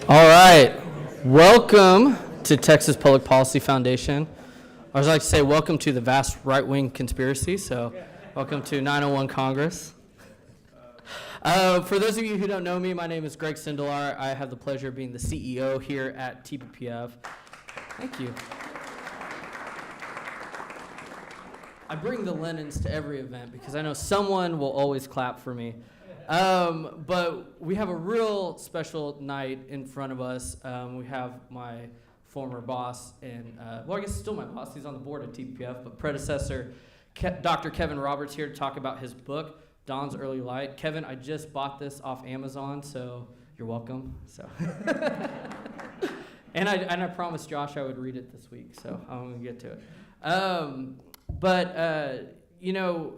All right, welcome to Texas Public Policy Foundation. I would like to say welcome to the vast right-wing conspiracy, so welcome to 901 Congress. For those of you who don't know me, my name is Greg Sindelar. I have the pleasure of being the CEO here at TPPF. Thank you. I bring the linens to every event because I know someone will always clap for me. But we have a real special night in front of us. We have my former boss and, well, I guess still my boss. He's on the board at TPPF, but predecessor, Dr. Kevin Roberts, here to talk about his book, Dawn's Early Light. Kevin, I just bought this off Amazon, so you're welcome. So, and I promised Josh I would read it this week, so I'm gonna get to it. You know,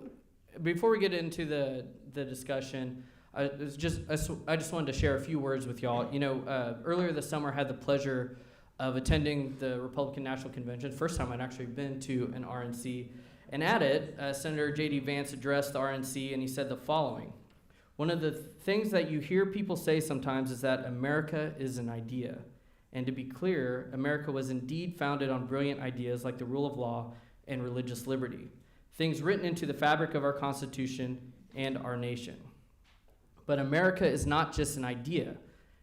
before we get into the discussion, I just wanted to share a few words with y'all. You know, earlier this summer I had the pleasure of attending the Republican National Convention. First time I'd actually been to an RNC. And at it, Senator J.D. Vance addressed the RNC and he said the following: one of the things that you hear people say sometimes is that America is an idea. And to be clear, America was indeed founded on brilliant ideas like the rule of law and religious liberty, things written into the fabric of our Constitution and our nation. But America is not just an idea.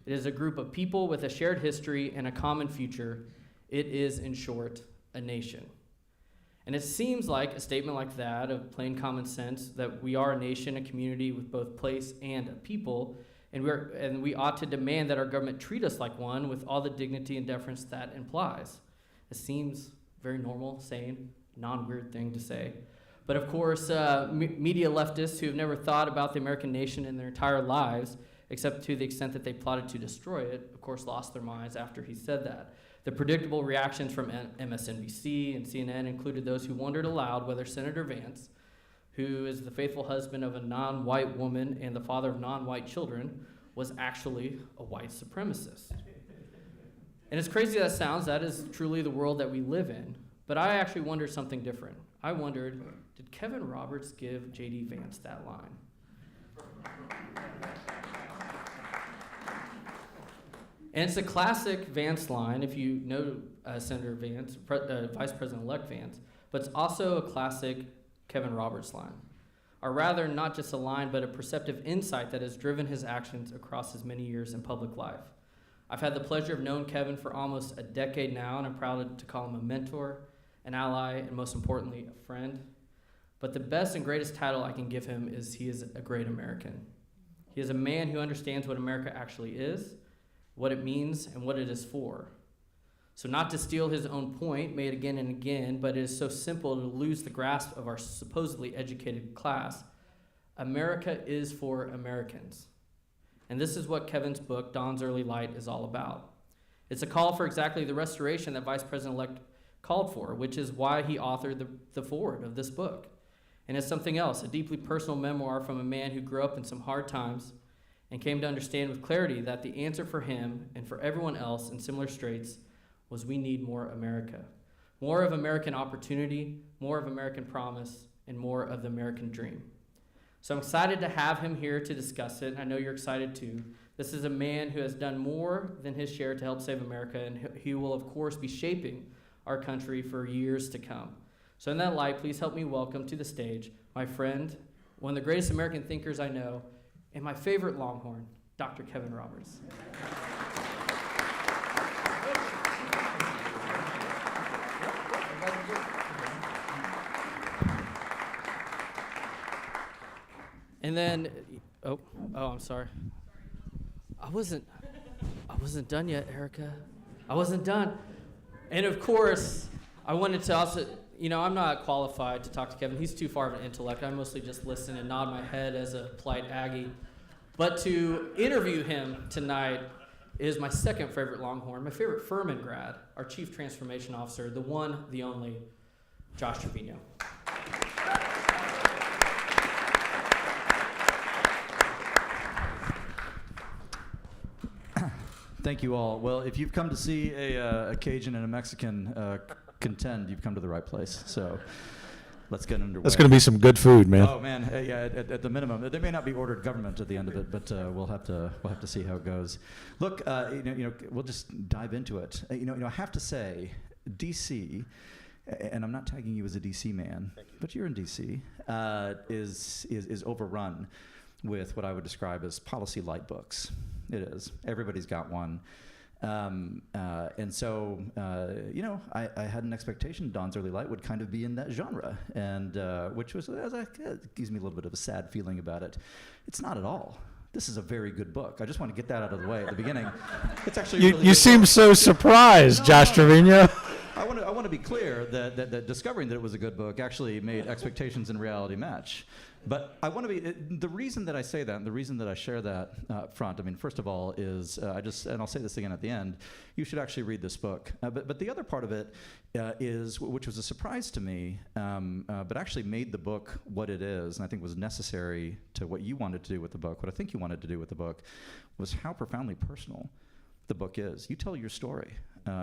It is a group of people with a shared history and a common future. It is, in short, a nation. And it seems like a statement like that, of plain common sense, that we are a nation, a community with both place and a people, and we ought to demand that our government treat us like one with all the dignity and deference that implies. It seems very normal, sane, non-weird thing to say. But of course, media leftists who have never thought about the American nation in their entire lives, except to the extent that they plotted to destroy it, of course lost their minds after he said that. The predictable reactions from MSNBC and CNN included those who wondered aloud whether Senator Vance, who is the faithful husband of a non-white woman and the father of non-white children, was actually a white supremacist. And as crazy as that sounds, that is truly the world that we live in. But I actually wondered something different. I wondered, did Kevin Roberts give J.D. Vance that line? And it's a classic Vance line, if you know Senator Vance, Vice President-elect Vance, but it's also a classic Kevin Roberts line. Or rather, not just a line, but a perceptive insight that has driven his actions across his many years in public life. I've had the pleasure of knowing Kevin for almost a decade now, and I'm proud to call him a mentor, an ally, and most importantly, a friend. But the best and greatest title I can give him is he is a great American. He is a man who understands what America actually is, what it means, and what it is for. So not to steal his own point, made again and again, but it is so simple to lose the grasp of our supposedly educated class. America is for Americans. And this is what Kevin's book, Dawn's Early Light, is all about. It's a call for exactly the restoration that Vice President-elect called for, which is why he authored the foreword of this book. And it's something else, a deeply personal memoir from a man who grew up in some hard times and came to understand with clarity that the answer for him and for everyone else in similar straits was we need more America. More of American opportunity, more of American promise, and more of the American dream. So I'm excited to have him here to discuss it. I know you're excited too. This is a man who has done more than his share to help save America, and he will, of course, be shaping our country for years to come. So in that light, please help me welcome to the stage my friend, one of the greatest American thinkers I know, and my favorite Longhorn, Dr. Kevin Roberts. And then, oh, I'm sorry. I wasn't done yet, Erica. I wasn't done. And of course, I wanted to also, you know, I'm not qualified to talk to Kevin. He's too far of an intellect. I mostly just listen and nod my head as a polite Aggie. But to interview him tonight is my second favorite Longhorn, my favorite Furman grad, our Chief Transformation Officer, the one, the only, Josh Treviño. Thank you all. Well, if you've come to see a Cajun and a Mexican contend, you've come to the right place. So let's get underway. That's going to be some good food, man. Oh man, yeah. At the minimum, there may not be ordered government at the end of it, but we'll have to see how it goes. Look, we'll just dive into it. I have to say, DC, and I'm not tagging you as a DC man, but you're in DC, is overrun with what I would describe as policy light books. It is. Everybody's got one. And so, I had an expectation Don's Early Light would kind of be in that genre, and which was, it gives me a little bit of a sad feeling about it. It's not at all. This is a very good book. I just want to get that out of the way at the beginning. It's actually a really you good seem book. so surprised, Josh Treviño. I want to be clear that discovering that it was a good book actually made expectations and reality match. But I want to be, the reason that I say that and the reason that I share that up front, I mean, first of all, is and I'll say this again at the end, you should actually read this book. But the other part of it is, which was a surprise to me, but actually made the book what it is, and I think was necessary to what you wanted to do with the book, what I think you wanted to do with the book, was how profoundly personal the book is. You tell your story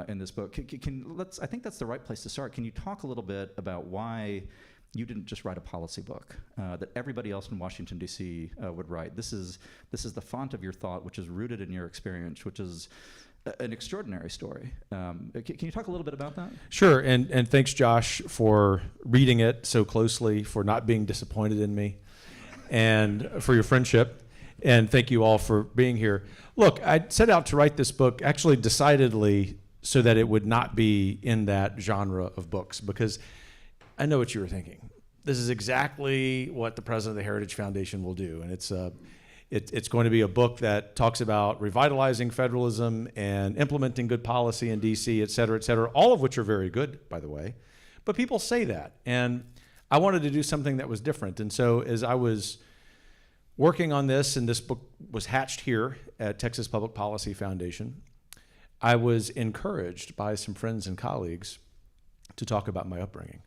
in this book. I think that's the right place to start. Can you talk a little bit about why you didn't just write a policy book that everybody else in Washington, D.C. Would write? This is the font of your thought, which is rooted in your experience, which is an extraordinary story. Can you talk a little bit about that? Sure, and thanks, Josh, for reading it so closely, for not being disappointed in me, and for your friendship. And thank you all for being here. Look, I set out to write this book actually decidedly so that it would not be in that genre of books, because I know what you were thinking. This is exactly what the president of the Heritage Foundation will do, and it's going to be a book that talks about revitalizing federalism and implementing good policy in D.C., et cetera, all of which are very good, by the way. But people say that, and I wanted to do something that was different. And so as I was working on this, and this book was hatched here at Texas Public Policy Foundation, I was encouraged by some friends and colleagues to talk about my upbringing,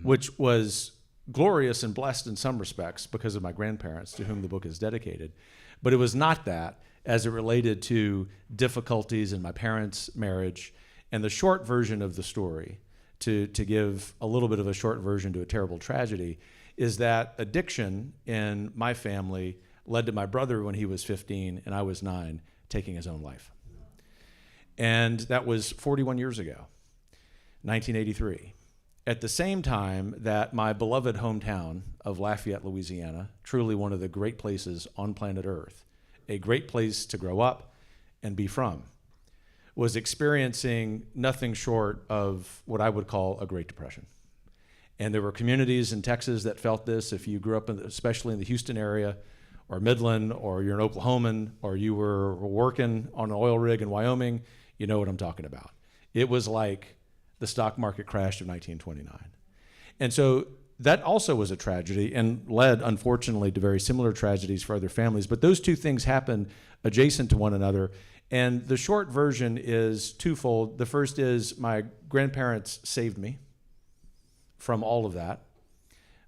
which was glorious and blessed in some respects because of my grandparents, to whom the book is dedicated. But it was not that as it related to difficulties in my parents' marriage. And the short version of the story, to give a little bit of a short version to a terrible tragedy, is that addiction in my family led to my brother, when he was 15 and I was 9, taking his own life. And that was 41 years ago, 1983. At the same time that my beloved hometown of Lafayette, Louisiana, truly one of the great places on planet Earth, a great place to grow up and be from, was experiencing nothing short of what I would call a Great Depression. And there were communities in Texas that felt this. If you grew up, especially in the Houston area, or Midland, or you're an Oklahoman, or you were working on an oil rig in Wyoming, you know what I'm talking about. It was like the stock market crash of 1929. And so that also was a tragedy and led, unfortunately, to very similar tragedies for other families. But those two things happened adjacent to one another. And the short version is twofold. The first is my grandparents saved me from all of that.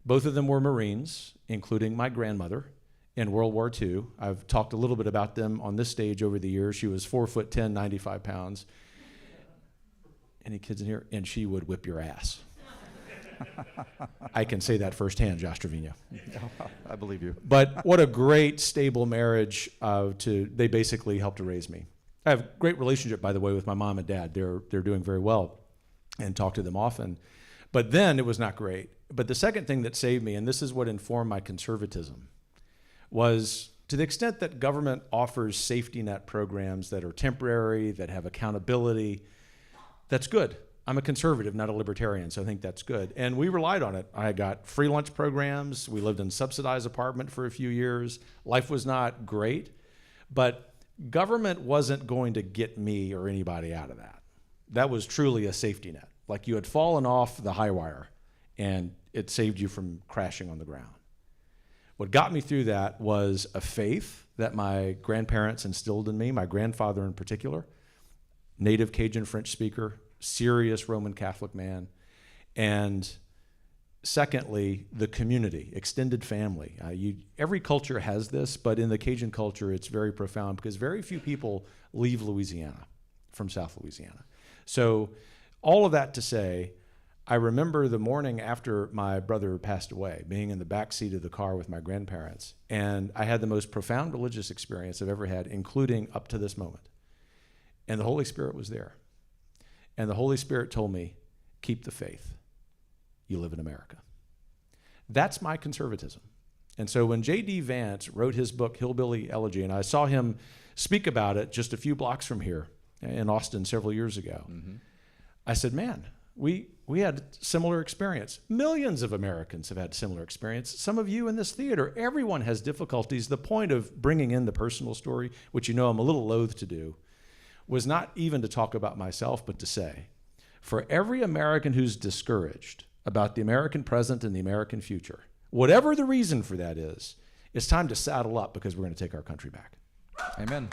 Both of them were Marines, including my grandmother in World War II. I've talked a little bit about them on this stage over the years. She was 4'10", 95 pounds. Any kids in here? And she would whip your ass. I can say that firsthand, Josh Treviño. I believe you. But what a great, stable marriage. They basically helped to raise me. I have a great relationship, by the way, with my mom and dad. They're doing very well, and talk to them often. But then it was not great. But the second thing that saved me, and this is what informed my conservatism, was to the extent that government offers safety net programs that are temporary, that have accountability, that's good. I'm a conservative, not a libertarian, so I think that's good. And we relied on it. I got free lunch programs. We lived in a subsidized apartment for a few years. Life was not great, but government wasn't going to get me or anybody out of that. That was truly a safety net. Like you had fallen off the high wire and it saved you from crashing on the ground. What got me through that was a faith that my grandparents instilled in me, my grandfather in particular, native Cajun French speaker, serious Roman Catholic man. And secondly, the community, extended family. Every culture has this, but in the Cajun culture, it's very profound because very few people leave Louisiana from South Louisiana. So all of that to say, I remember the morning after my brother passed away, being in the back seat of the car with my grandparents, and I had the most profound religious experience I've ever had, including up to this moment. And the Holy Spirit was there. And the Holy Spirit told me, keep the faith. You live in America. That's my conservatism. And so when J.D. Vance wrote his book, Hillbilly Elegy, and I saw him speak about it just a few blocks from here in Austin several years ago, I said, man, we had similar experience. Millions of Americans have had similar experience. Some of you in this theater, everyone has difficulties. The point of bringing in the personal story, which you know I'm a little loath to do, was not even to talk about myself, but to say, for every American who's discouraged about the American present and the American future, whatever the reason for that is, it's time to saddle up because we're going to take our country back. Amen.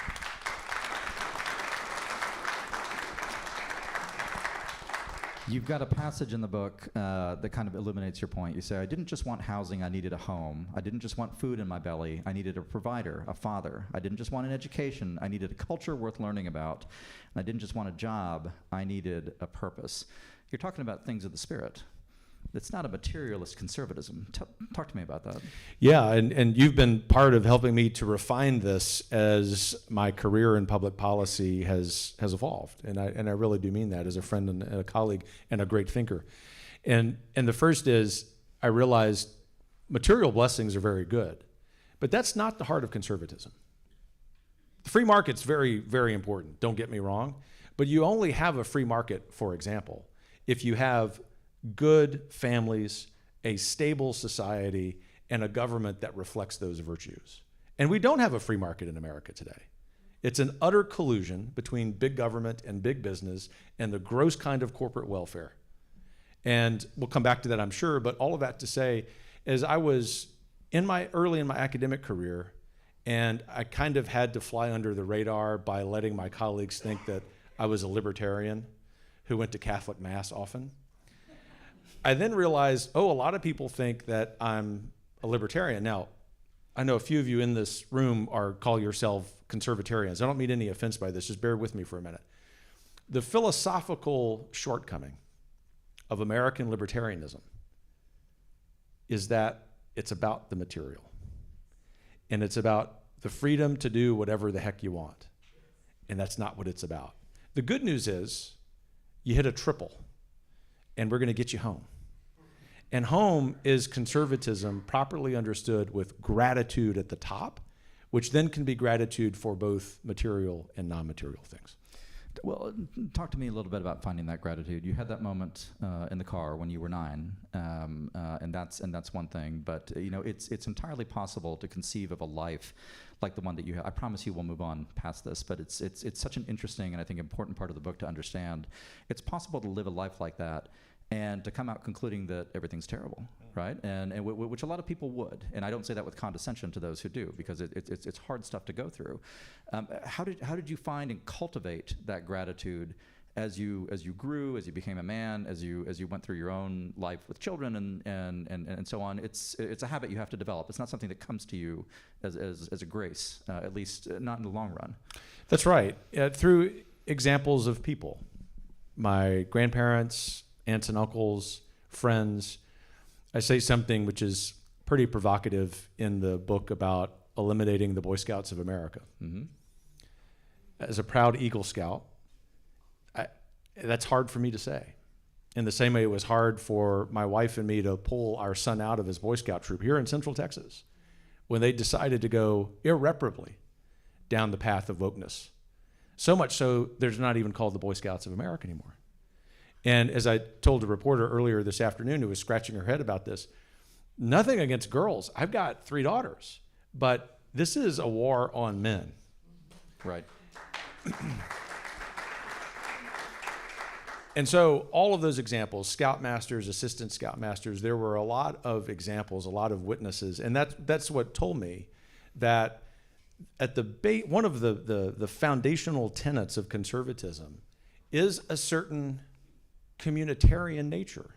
You've got a passage in the book that kind of illuminates your point. You say, I didn't just want housing, I needed a home. I didn't just want food in my belly, I needed a provider, a father. I didn't just want an education, I needed a culture worth learning about. And I didn't just want a job, I needed a purpose. You're talking about things of the spirit. It's not a materialist conservatism. Talk to me about that. Yeah, and you've been part of helping me to refine this as my career in public policy has evolved, and I really do mean that as a friend and a colleague and a great thinker. And the first is I realized material blessings are very good, but that's not the heart of conservatism. The free market's very, very important, don't get me wrong, but you only have a free market, for example, if you have good families, a stable society, and a government that reflects those virtues. And we don't have a free market in America today. It's an utter collusion between big government and big business and the gross kind of corporate welfare. And we'll come back to that, I'm sure, but all of that to say, as I was early in my academic career, and I kind of had to fly under the radar by letting my colleagues think that I was a libertarian who went to Catholic Mass often. I then realized, a lot of people think that I'm a libertarian. Now, I know a few of you in this room call yourself conservatarians. I don't mean any offense by this, just bear with me for a minute. The philosophical shortcoming of American libertarianism is that it's about the material. And it's about the freedom to do whatever the heck you want. And that's not what it's about. The good news is you hit a triple, and we're going to get you home. And home is conservatism properly understood with gratitude at the top, which then can be gratitude for both material and non-material things. Well, talk to me a little bit about finding that gratitude. You had that moment in the car when you were 9, and that's one thing. But it's entirely possible to conceive of a life like the one that you have. I promise you, we'll move on past this. But it's such an interesting and I think important part of the book to understand. It's possible to live a life like that and to come out concluding that everything's terrible, right? And which a lot of people would. And I don't say that with condescension to those who do, because it's hard stuff to go through. How did you find and cultivate that gratitude as you grew, as you became a man, as you went through your own life with children and so on? It's a habit you have to develop. It's not something that comes to you as a grace, at least not in the long run. That's right. Through examples of people, my grandparents, aunts and uncles, friends. I say something which is pretty provocative in the book about eliminating the Boy Scouts of America. Mm-hmm. As a proud Eagle Scout, that's hard for me to say. In the same way it was hard for my wife and me to pull our son out of his Boy Scout troop here in Central Texas when they decided to go irreparably down the path of wokeness. So much so, there's not even called the Boy Scouts of America anymore. And as I told a reporter earlier this afternoon who was scratching her head about this, nothing against girls. I've got 3 daughters, but this is a war on men. Right. And so all of those examples, scoutmasters, assistant scoutmasters, there were a lot of examples, a lot of witnesses. And that's what told me that at one of the foundational tenets of conservatism is a certain communitarian nature.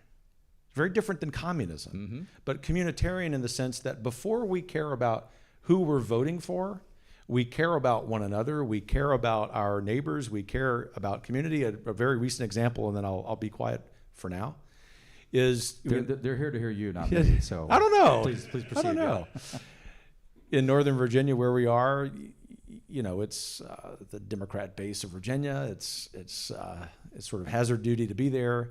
Very different than communism, mm-hmm. but communitarian in the sense that before we care about who we're voting for, we care about one another, we care about our neighbors, we care about community. A very recent example, and then I'll be quiet for now, is They're here to hear you, not me. So I don't know. Please proceed. I don't know. In Northern Virginia, where we are, it's the Democrat base of Virginia. It's sort of hazard duty to be there.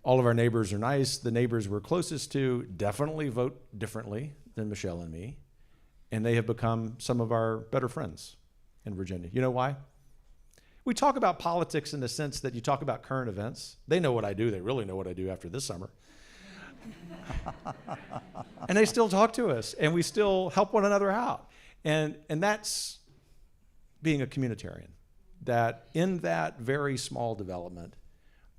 All of our neighbors are nice. The neighbors we're closest to definitely vote differently than Michelle and me, and they have become some of our better friends in Virginia. You know why? We talk about politics in the sense that you talk about current events. They know what I do. They really know what I do after this summer. And they still talk to us, and we still help one another out. And that's being a communitarian, that in that very small development,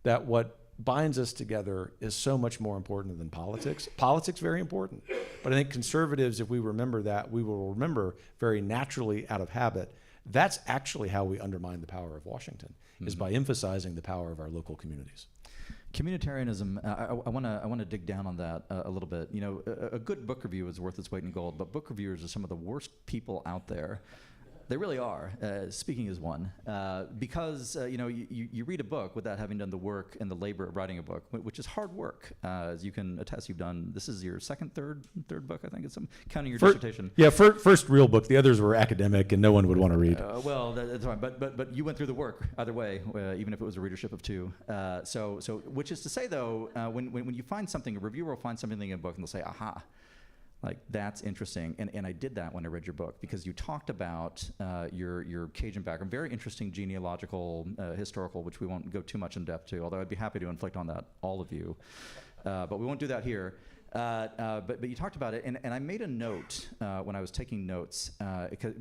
that what binds us together is so much more important than politics. Politics, very important. But I think conservatives, if we remember that, we will remember very naturally out of habit, that's actually how we undermine the power of Washington, is by emphasizing the power of our local communities. Communitarianism, I want to dig down on that a little bit. A good book review is worth its weight in gold, but book reviewers are some of the worst people out there. They really are. Speaking is one, because you read a book without having done the work and the labor of writing a book, which is hard work. As you can attest, you've done. This is your third book, I think. It's counting your dissertation. Yeah, first real book. The others were academic, and no one would want to read. Well, that's fine. But you went through the work either way, even if it was a readership of two. So which is to say, though, when you find something, a reviewer will find something in a book and they'll say, "Aha." Like, that's interesting. And I did that when I read your book, because you talked about your Cajun background, very interesting genealogical, historical, which we won't go too much in depth to, although I'd be happy to inflict on that, all of you. But we won't do that here. But you talked about it, and I made a note when I was taking notes,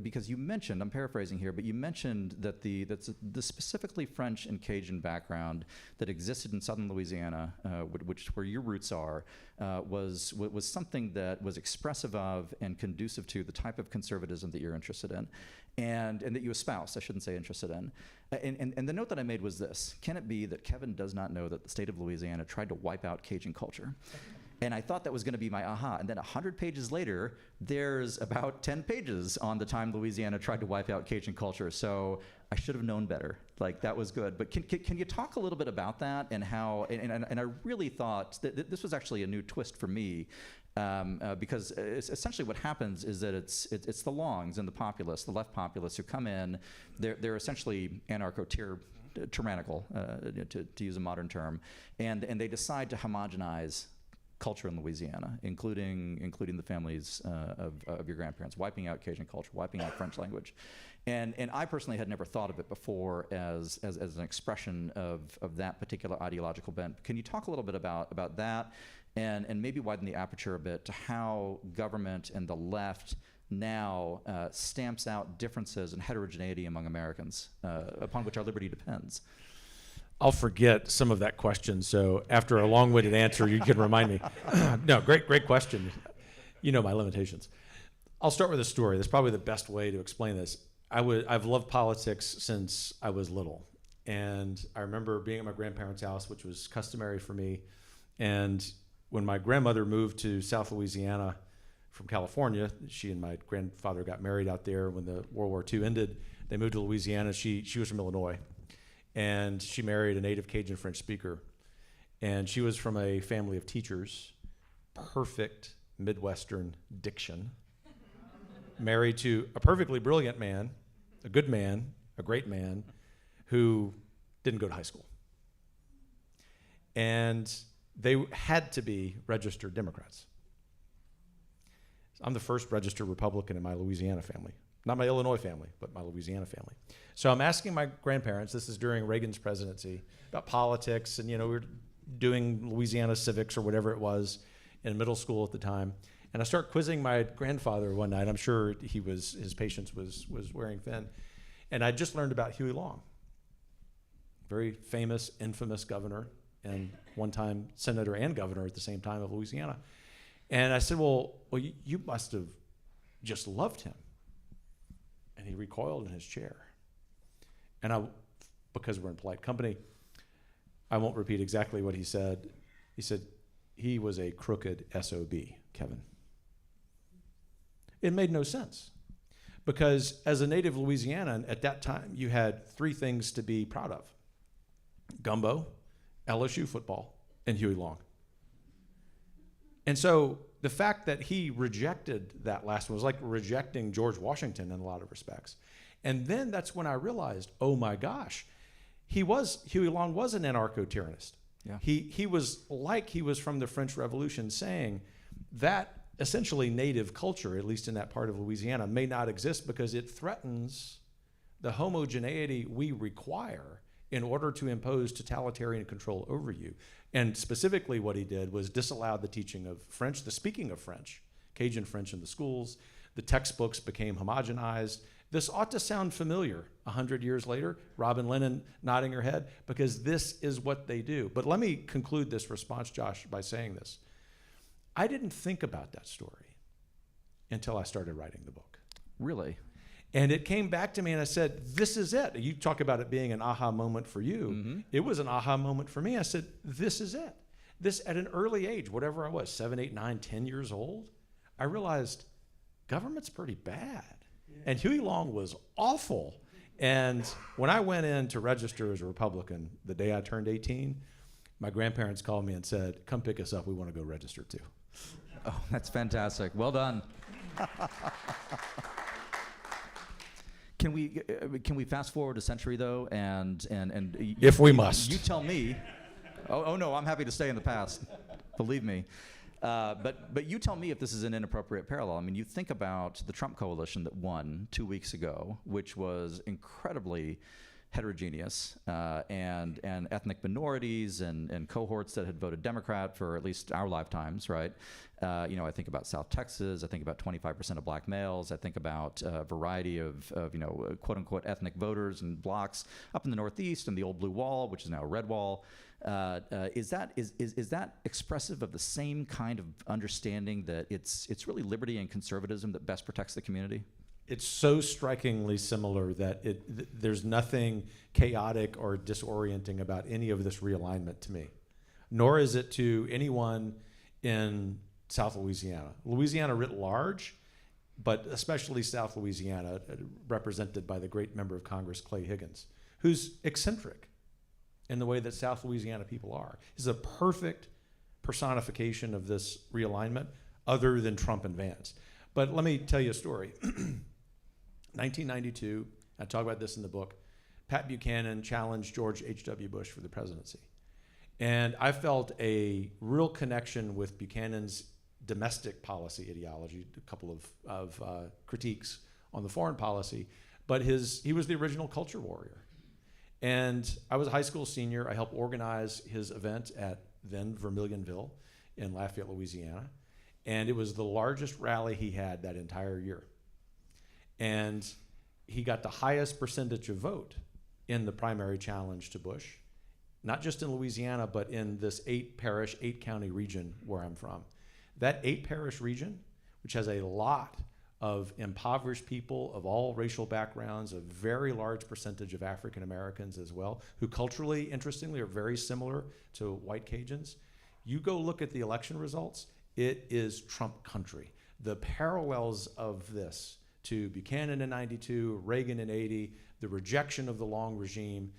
because you mentioned, I'm paraphrasing here, but you mentioned that the specifically French and Cajun background that existed in southern Louisiana, which where your roots are, was something that was expressive of and conducive to the type of conservatism that you're interested in, and that you espouse, I shouldn't say interested in. And the note that I made was this: can it be that Kevin does not know that the state of Louisiana tried to wipe out Cajun culture? And I thought that was going to be my aha. And then 100 pages later, there's about 10 pages on the time Louisiana tried to wipe out Cajun culture. So I should have known better. Like, that was good. But can you talk a little bit about that and how? And I really thought that this was actually a new twist for me, because essentially what happens is that it's the longs and the populists, the left populists who come in. They're essentially tyrannical, to use a modern term, and they decide to homogenize culture in Louisiana, including the families of your grandparents, wiping out Cajun culture, wiping out French language. And I personally had never thought of it before as an expression of that particular ideological bent. Can you talk a little bit about that, and maybe widen the aperture a bit to how government and the left now stamps out differences and heterogeneity among Americans, upon which our liberty depends? I'll forget some of that question, so after a long-winded answer, you can remind me. No, great question. You know my limitations. I'll start with a story. That's probably the best way to explain this. I've loved politics since I was little, and I remember being at my grandparents' house, which was customary for me, and when my grandmother moved to South Louisiana from California, she and my grandfather got married out there when the World War II ended. They moved to Louisiana. She was from Illinois. And she married a native Cajun French speaker. And she was from a family of teachers, perfect Midwestern diction, married to a perfectly brilliant man, a good man, a great man, who didn't go to high school. And they had to be registered Democrats. I'm the first registered Republican in my Louisiana family. Not my Illinois family, but my Louisiana family. So I'm asking my grandparents, this is during Reagan's presidency, about politics, and we were doing Louisiana civics or whatever it was in middle school at the time. And I start quizzing my grandfather one night. I'm sure his patience was wearing thin. And I just learned about Huey Long, very famous, infamous governor, and one time senator and governor at the same time of Louisiana. And I said, well, you must have just loved him. And he recoiled in his chair. And because we're in polite company, I won't repeat exactly what he said. He said, he was a crooked SOB, Kevin. It made no sense. Because as a native Louisianan, at that time, you had three things to be proud of: gumbo, LSU football, and Huey Long. And so the fact that he rejected that last one was like rejecting George Washington in a lot of respects. And then that's when I realized, oh my gosh, Huey Long was an anarcho-tyrannist. Yeah. He was like he was from the French Revolution, saying that essentially native culture, at least in that part of Louisiana, may not exist because it threatens the homogeneity we require in order to impose totalitarian control over you. And specifically what he did was disallowed the teaching of French, the speaking of French, Cajun French in the schools. The textbooks became homogenized. This ought to sound familiar 100 years later, Robin Lennon nodding her head, because this is what they do. But let me conclude this response, Josh, by saying this. I didn't think about that story until I started writing the book. Really? And it came back to me and I said, this is it. You talk about it being an aha moment for you. Mm-hmm. It was an aha moment for me. I said, this is it. This at an early age, whatever I was, 7, 8, 9, 10 years old, I realized government's pretty bad. Yeah. And Huey Long was awful. And when I went in to register as a Republican the day I turned 18, my grandparents called me and said, come pick us up. We want to go register too. Oh, that's fantastic. Well done. Can we fast forward a century though, and if we must, you tell me. Oh no, I'm happy to stay in the past. Believe me. But you tell me if this is an inappropriate parallel. I mean, you think about the Trump coalition that won 2 weeks ago, which was incredibly heterogeneous, and ethnic minorities and cohorts that had voted Democrat for at least our lifetimes, right? I think about South Texas. I think about 25% of black males. I think about a variety of quote unquote ethnic voters and blocks up in the Northeast and the old blue wall, which is now a red wall. Is that expressive of the same kind of understanding that it's really liberty and conservatism that best protects the community? It's so strikingly similar that there's nothing chaotic or disorienting about any of this realignment to me, nor is it to anyone in South Louisiana. Louisiana writ large, but especially South Louisiana, represented by the great member of Congress, Clay Higgins, who's eccentric in the way that South Louisiana people are. He's a perfect personification of this realignment, other than Trump and Vance. But let me tell you a story. 1992, I talk about this in the book, Pat Buchanan challenged George H.W. Bush for the presidency. And I felt a real connection with Buchanan's domestic policy ideology, a couple of critiques on the foreign policy, but he was the original culture warrior. And I was a high school senior. I helped organize his event at then Vermilionville in Lafayette, Louisiana. And it was the largest rally he had that entire year. And he got the highest percentage of vote in the primary challenge to Bush, not just in Louisiana, but in this 8-parish, 8-county region where I'm from. That 8-parish region, which has a lot of impoverished people of all racial backgrounds, a very large percentage of African Americans as well, who culturally, interestingly, are very similar to white Cajuns. You go look at the election results, it is Trump country. The parallels of this to Buchanan in 92, Reagan in 80, the rejection of the Long regime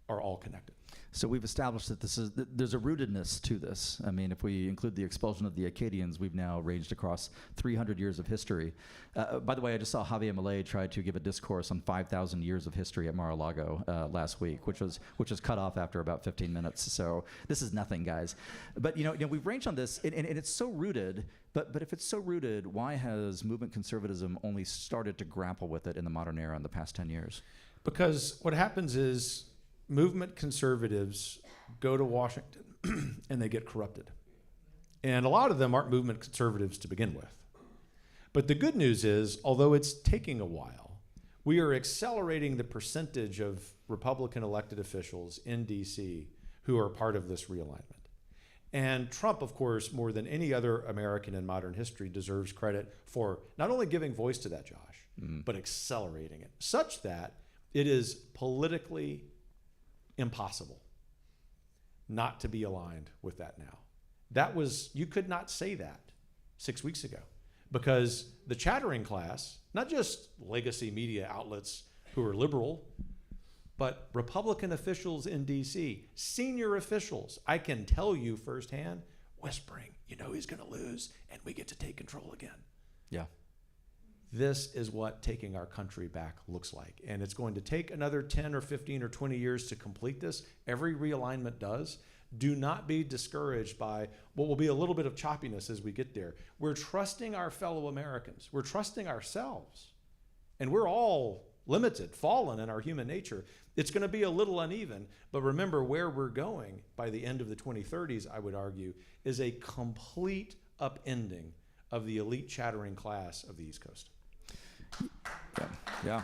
are all connected. So we've established that there's a rootedness to this. I mean, if we include the expulsion of the Acadians, we've now ranged across 300 years of history. By the way, I just saw Javier Milei try to give a discourse on 5,000 years of history at Mar-a-Lago last week, which was cut off after about 15 minutes. So this is nothing, guys. But we've ranged on this, and it's so rooted. But if it's so rooted, why has movement conservatism only started to grapple with it in the modern era in the past 10 years? Because what happens is movement conservatives go to Washington and they get corrupted. And a lot of them aren't movement conservatives to begin with. But the good news is, although it's taking a while, we are accelerating the percentage of Republican elected officials in DC who are part of this realignment. And Trump, of course, more than any other American in modern history, deserves credit for not only giving voice to that, Josh, but accelerating it, such that it is politically impossible not to be aligned with that now. You could not say that 6 weeks ago, because the chattering class, not just legacy media outlets who are liberal, but Republican officials in DC, senior officials, I can tell you firsthand, whispering, you know he's going to lose, and we get to take control again. Yeah. This is what taking our country back looks like. And it's going to take another 10 or 15 or 20 years to complete this. Every realignment does. Do not be discouraged by what will be a little bit of choppiness as we get there. We're trusting our fellow Americans. We're trusting ourselves. And we're all limited, fallen in our human nature. It's going to be a little uneven, but remember where we're going by the end of the 2030s, I would argue, is a complete upending of the elite chattering class of the East Coast. Yeah.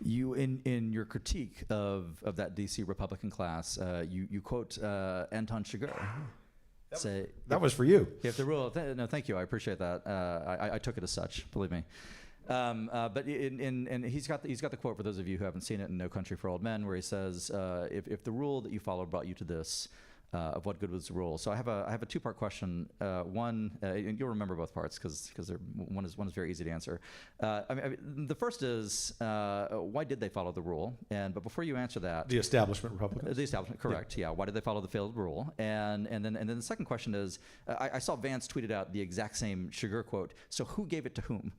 You, in your critique of that DC Republican class, you quote Anton Chigurh. That was for you. If the rule, no, thank you, I appreciate that. I took it as such, believe me. But he's got the quote for those of you who haven't seen it in No Country for Old Men, where he says, if the rule that you followed brought you to this, of what good was the rule. So I have a two-part question. One, and you'll remember both parts because one is very easy to answer. The first is why did they follow the rule? But before you answer that, The establishment Republicans. the establishment, correct? Yeah. Why did they follow the failed rule? And then the second question is, I saw Vance tweeted out the exact same Chigurh quote. So who gave it to whom?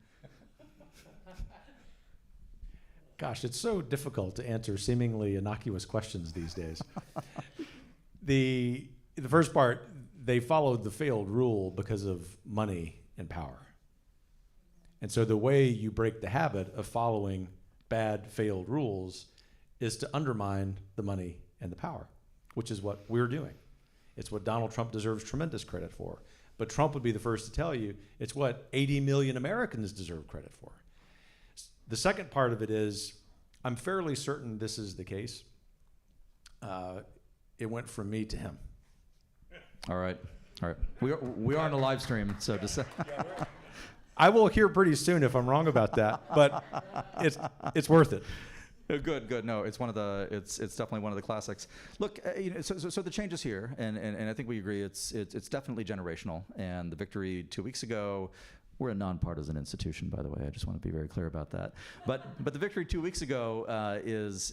Gosh, it's so difficult to answer seemingly innocuous questions these days. The first part, they followed the failed rule because of money and power. And so the way you break the habit of following bad, failed rules is to undermine the money and the power, which is what we're doing. It's what Donald Trump deserves tremendous credit for. But Trump would be the first to tell you it's what 80 million Americans deserve credit for. The second part of it is, I'm fairly certain this is the case. It went from me to him. All right. We are on a live stream, so just I will hear pretty soon if I'm wrong about that, but it's worth it. Good. No, it's definitely one of the classics. Look, so the change is here, and I think we agree it's definitely generational. And the victory 2 weeks ago. We're a nonpartisan institution, by the way. I just want to be very clear about that. But the victory 2 weeks ago is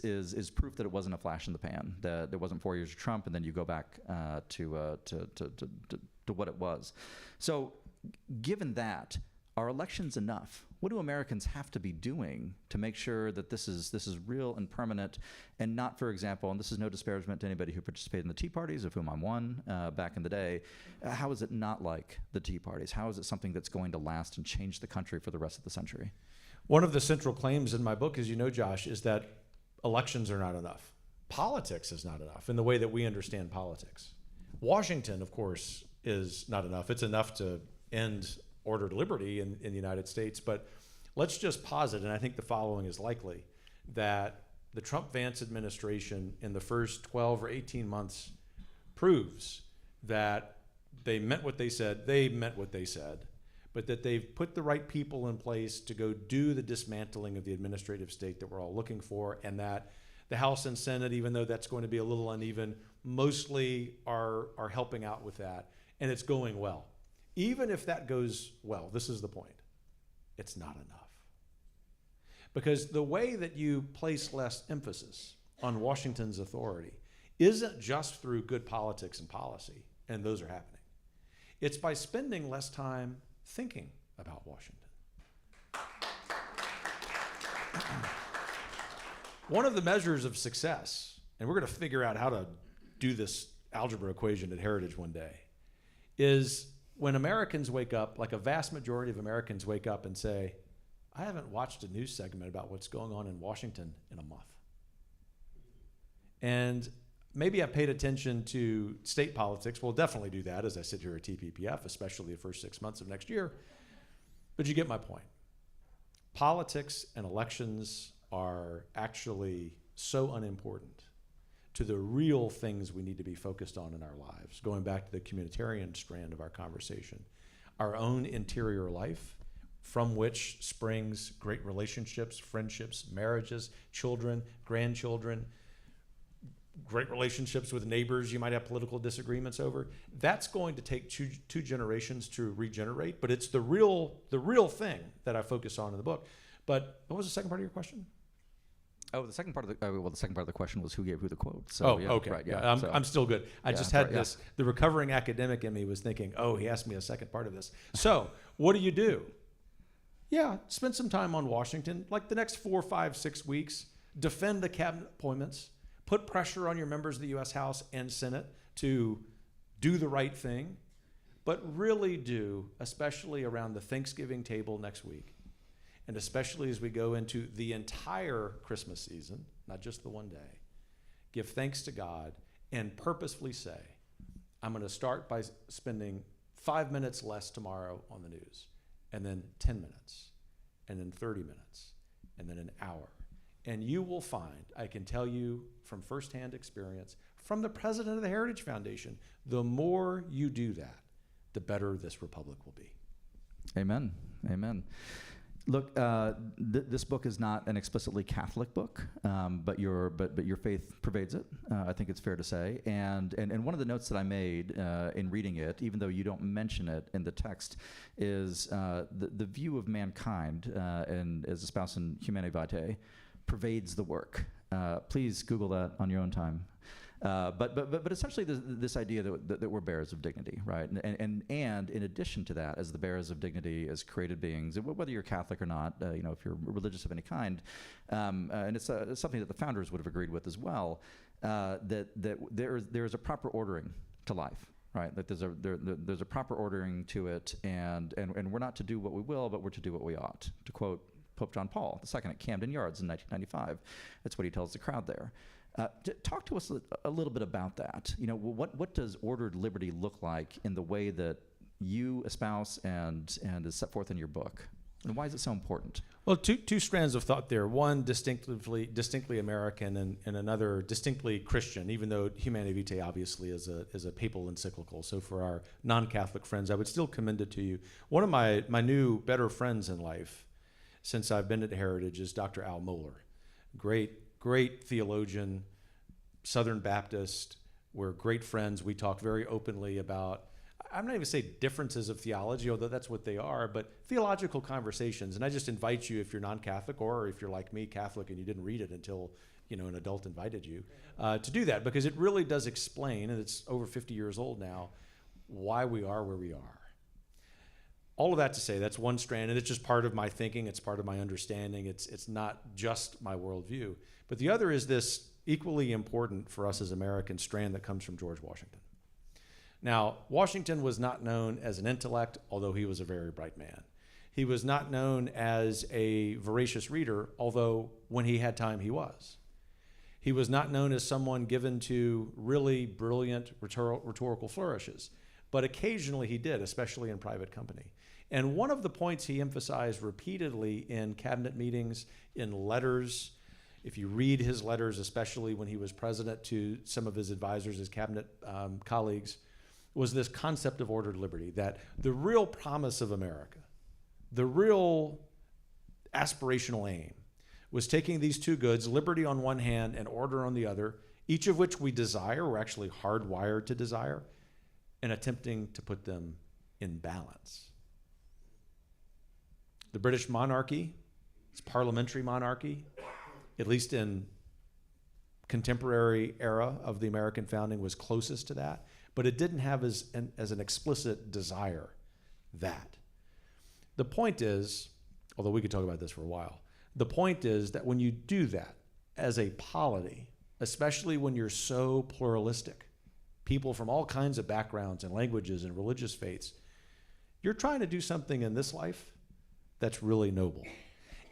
proof that it wasn't a flash in the pan. That there wasn't 4 years of Trump, and then you go back to what it was. So, given that, are elections enough? What do Americans have to be doing to make sure that this is real and permanent, and not, for example, and this is no disparagement to anybody who participated in the Tea Parties, of whom I'm one, back in the day, how is it not like the Tea Parties? How is it something that's going to last and change the country for the rest of the century? One of the central claims in my book, as you know, Josh, is that elections are not enough. Politics is not enough in the way that we understand politics. Washington, of course, is not enough. It's enough to end ordered liberty in the United States, but let's just posit, and I think the following is likely, that the Trump-Vance administration in the first 12 or 18 months proves that they meant what they said, but that they've put the right people in place to go do the dismantling of the administrative state that we're all looking for, and that the House and Senate, even though that's going to be a little uneven, mostly are helping out with that, and it's going well. Even if that goes well, this is the point, it's not enough. Because the way that you place less emphasis on Washington's authority isn't just through good politics and policy, and those are happening. It's by spending less time thinking about Washington. One of the measures of success, and we're going to figure out how to do this algebra equation at Heritage one day, is when Americans wake up, like a vast majority of Americans wake up and say, I haven't watched a news segment about what's going on in Washington in a month. And maybe I paid attention to state politics. We'll definitely do that as I sit here at TPPF, especially the first 6 months of next year. But you get my point. Politics and elections are actually so unimportant to the real things we need to be focused on in our lives, going back to the communitarian strand of our conversation. Our own interior life, from which springs great relationships, friendships, marriages, children, grandchildren, great relationships with neighbors you might have political disagreements over. That's going to take two generations to regenerate, but it's the real thing that I focus on in the book. But what was the second part of your question? Oh, the second part of the question was who gave who the quote. So, Oh, yeah, okay. right, Yeah, so- I'm still good. I Yeah, just had right, yeah. this, the recovering academic in me was thinking, oh, he asked me a second part of this. So what do? Yeah, spend some time on Washington, like the next 4, 5, 6 weeks, defend the cabinet appointments, put pressure on your members of the U.S. House and Senate to do the right thing, but really do, especially around the Thanksgiving table next week, and especially as we go into the entire Christmas season, not just the one day, give thanks to God and purposefully say, I'm going to start by spending 5 minutes less tomorrow on the news, and then 10 minutes, and then 30 minutes, and then an hour. And you will find, I can tell you from firsthand experience, from the president of the Heritage Foundation, the more you do that, the better this republic will be. Amen. Amen. Look, this book is not an explicitly Catholic book, but your faith pervades it. I think it's fair to say. And one of the notes that I made in reading it, even though you don't mention it in the text, is the view of mankind and as espoused in Humanae Vitae pervades the work. Please Google that on your own time. But essentially this idea that we're bearers of dignity, right? And in addition to that, as the bearers of dignity, as created beings, whether you're Catholic or not, if you're religious of any kind, and it's something that the founders would have agreed with as well, that there is a proper ordering to life, right? That there's a proper ordering to it, and we're not to do what we will, but we're to do what we ought. To quote Pope John Paul II at Camden Yards in 1995, that's what he tells the crowd there. Talk to us a little bit about that. What does ordered liberty look like in the way that you espouse and is set forth in your book? And why is it so important? Well, two strands of thought there. One distinctly American, and another distinctly Christian, even though Humanae Vitae obviously is a papal encyclical. So for our non-Catholic friends, I would still commend it to you. One of my new better friends in life since I've been at Heritage is Dr. Al Mohler. Great theologian, Southern Baptist. We're great friends. We talk very openly about, I'm not even going to say differences of theology, although that's what they are, but theological conversations. And I just invite you, if you're non-Catholic, or if you're like me, Catholic, and you didn't read it until an adult invited you, to do that, because it really does explain, and it's over 50 years old now, why we are where we are. All of that to say, that's one strand, and it's just part of my thinking. It's part of my understanding. It's not just my worldview. But the other is this equally important for us as Americans strand that comes from George Washington. Now, Washington was not known as an intellect, although he was a very bright man. He was not known as a voracious reader, although when he had time, he was. He was not known as someone given to really brilliant rhetorical flourishes, but occasionally he did, especially in private company. And one of the points he emphasized repeatedly in cabinet meetings, in letters, if you read his letters, especially when he was president, to some of his advisors, his cabinet colleagues, was this concept of ordered liberty, that the real promise of America, the real aspirational aim, was taking these two goods, liberty on one hand and order on the other, each of which we desire, we're actually hardwired to desire, and attempting to put them in balance. The British monarchy, it's parliamentary monarchy, at least in contemporary era of the American founding, was closest to that, but it didn't have as an explicit desire that. The point is, although we could talk about this for a while, the point is that when you do that as a polity, especially when you're so pluralistic, people from all kinds of backgrounds and languages and religious faiths, you're trying to do something in this life that's really noble.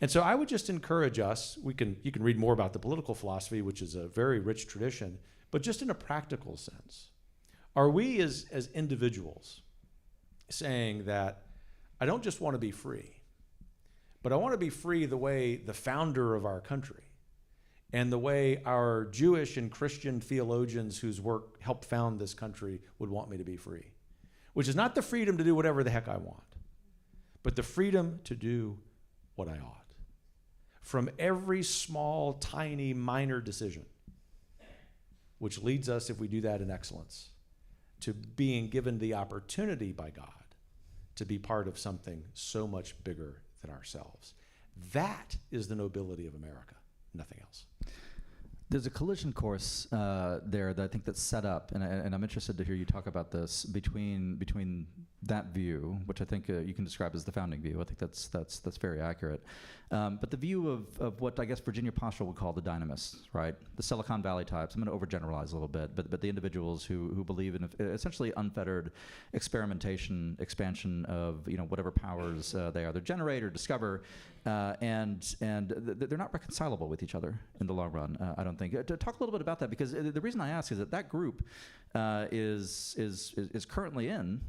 And so I would just encourage us, you can read more about the political philosophy, which is a very rich tradition, but just in a practical sense, are we as individuals saying that I don't just want to be free, but I want to be free the way the founder of our country and the way our Jewish and Christian theologians whose work helped found this country would want me to be free, which is not the freedom to do whatever the heck I want, but the freedom to do what I ought. From every small, tiny, minor decision, which leads us, if we do that in excellence, to being given the opportunity by God to be part of something so much bigger than ourselves. That is the nobility of America. nothing else. There's a collision course there that I think that's set up, and I'm interested to hear you talk about this between that view, which I think you can describe as the founding view. I think that's very accurate. But the view of what I guess Virginia Postel would call the dynamists, right? The Silicon Valley types. I'm going to overgeneralize a little bit, but the individuals who believe in essentially unfettered experimentation, expansion of whatever powers they either generate or discover, and they're not reconcilable with each other in the long run. I don't think. To talk a little bit about that, because the reason I ask is that group is currently in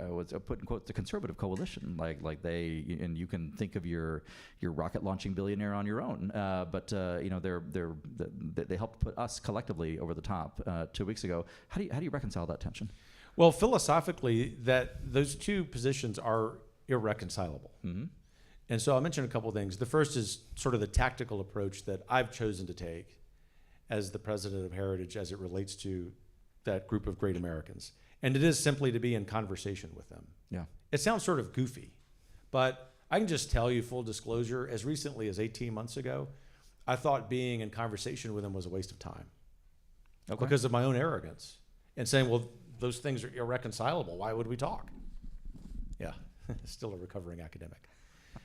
what's put in quotes the conservative coalition. Like they, and you can think of your rocket launching billionaire on your own, but they helped put us collectively over the top 2 weeks ago. How do you reconcile that tension? Well, philosophically, those two positions are irreconcilable. Mm-hmm. And so I'll mention a couple of things. The first is sort of the tactical approach that I've chosen to take as the president of Heritage as it relates to that group of great Americans. And it is simply to be in conversation with them. Yeah. It sounds sort of goofy, but I can just tell you, full disclosure, as recently as 18 months ago, I thought being in conversation with them was a waste of time. Okay. Because of my own arrogance and saying, well, those things are irreconcilable. Why would we talk? Yeah, still a recovering academic.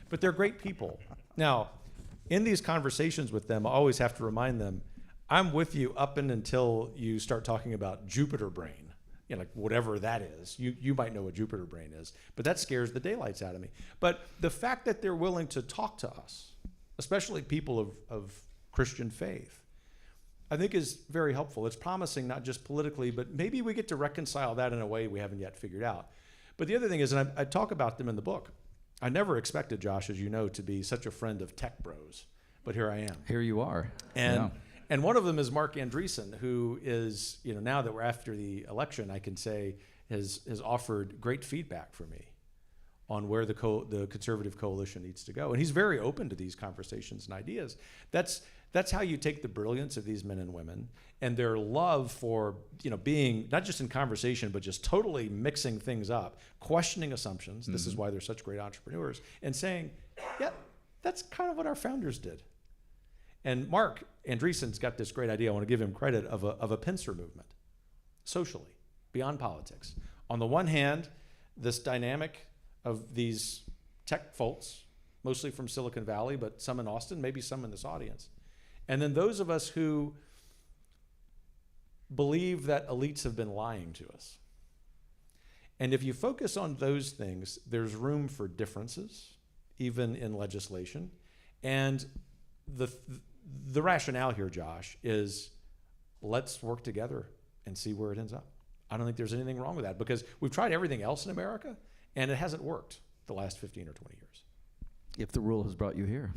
But they're great people. Now, in these conversations with them, I always have to remind them, I'm with you up until you start talking about Jupiter brain, like whatever that is. You might know what Jupiter brain is, but that scares the daylights out of me. But the fact that they're willing to talk to us, especially people of Christian faith, I think is very helpful. It's promising, not just politically, but maybe we get to reconcile that in a way we haven't yet figured out. But the other thing is, and I talk about them in the book, I never expected, Josh, as you know, to be such a friend of tech bros, but here I am. Here you are. And one of them is Mark Andreessen, who is, now that we're after the election, I can say has offered great feedback for me on where the conservative coalition needs to go. And he's very open to these conversations and ideas. That's how you take the brilliance of these men and women and their love for, being not just in conversation, but just totally mixing things up, questioning assumptions. This is why they're such great entrepreneurs, and saying, yeah, that's kind of what our founders did. And Mark Andreessen's got this great idea. I want to give him credit of a pincer movement, socially, beyond politics. On the one hand, this dynamic of these tech folks, mostly from Silicon Valley, but some in Austin, maybe some in this audience. And then those of us who believe that elites have been lying to us. And if you focus on those things, there's room for differences, even in legislation. And the rationale here, Josh, is let's work together and see where it ends up. I don't think there's anything wrong with that, because we've tried everything else in America, and it hasn't worked the last 15 or 20 years. If the rule has brought you here.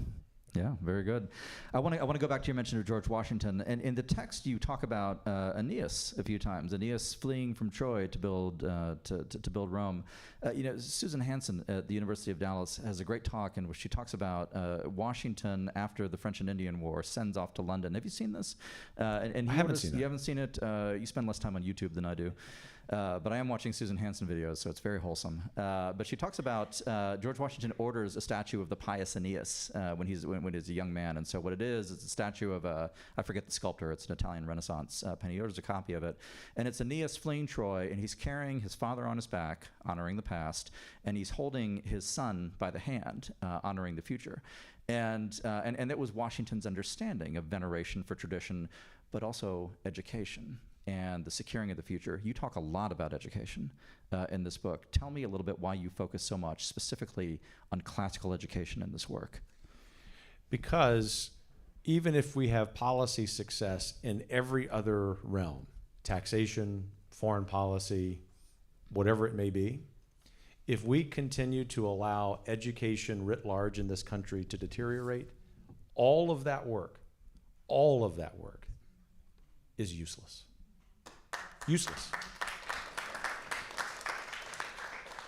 Yeah, very good. I want to go back to your mention of George Washington. And in the text, you talk about Aeneas a few times. Aeneas fleeing from Troy to build to build Rome. Susan Hansen at the University of Dallas has a great talk in which she talks about Washington after the French and Indian War sends off to London. Have you seen this? And I haven't seen it. You haven't seen it. You spend less time on YouTube than I do. But I am watching Susan Hansen videos, so it's very wholesome. But she talks about George Washington orders a statue of the pious Aeneas when he's a young man. And so what it is, it's a statue of I forget the sculptor, it's an Italian Renaissance pen. He orders a copy of it. And it's Aeneas fleeing Troy, and he's carrying his father on his back, honoring the past, and he's holding his son by the hand, honoring the future. And that was Washington's understanding of veneration for tradition, but also education and the securing of the future. You talk a lot about education in this book. Tell me a little bit why you focus so much specifically on classical education in this work. Because even if we have policy success in every other realm, taxation, foreign policy, whatever it may be, if we continue to allow education writ large in this country to deteriorate, all of that work is useless. Useless.